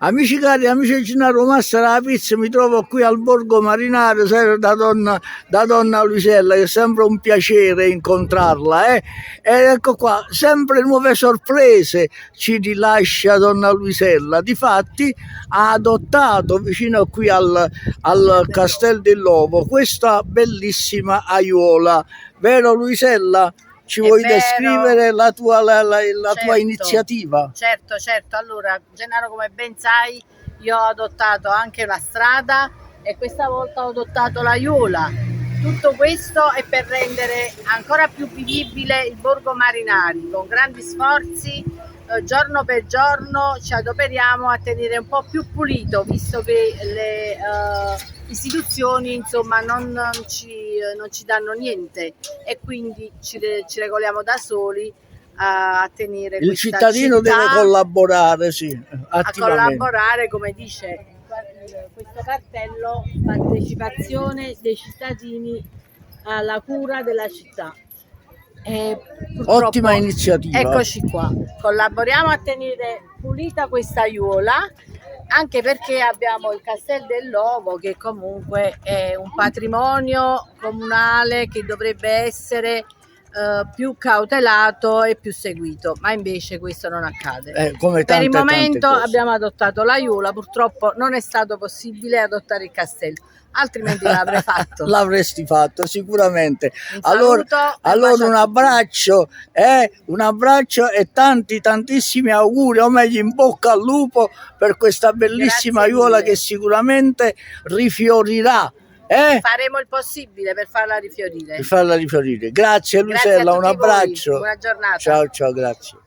Amici cari, amici di Gennaro Massa la pizza, mi trovo qui al Borgo Marinare da donna Luisella, che è sempre un piacere incontrarla. Ed ecco qua, sempre nuove sorprese ci rilascia donna Luisella. Difatti ha adottato vicino qui al Castel dell'Ovo questa bellissima aiuola, vero Luisella? Ci vuoi descrivere la tua iniziativa? Certo, allora Gennaro, come ben sai, io ho adottato anche la strada e questa volta ho adottato l'aiuola. Tutto questo è per rendere ancora più vivibile il Borgo Marinari. Con grandi sforzi, giorno per giorno ci adoperiamo a tenere un po' più pulito, visto che le istituzioni insomma non ci danno niente, e quindi ci regoliamo da soli a tenere il cittadino deve collaborare, sì, a collaborare, come dice questo cartello: partecipazione dei cittadini alla cura della città. Ottima iniziativa. Eccoci qua, collaboriamo a tenere pulita questa aiuola, anche perché abbiamo il Castel dell'Ovo, che comunque è un patrimonio comunale che dovrebbe essere più cautelato e più seguito, ma invece questo non accade. Per il momento abbiamo adottato l'aiuola, purtroppo non è stato possibile adottare il castello, altrimenti l'avrei fatto. L'avresti fatto sicuramente. Allora un abbraccio e tantissimi auguri, o meglio in bocca al lupo per questa bellissima aiuola che sicuramente rifiorirà. Faremo il possibile per farla rifiorire. Grazie Luisella, un abbraccio. Buona giornata. Ciao, grazie.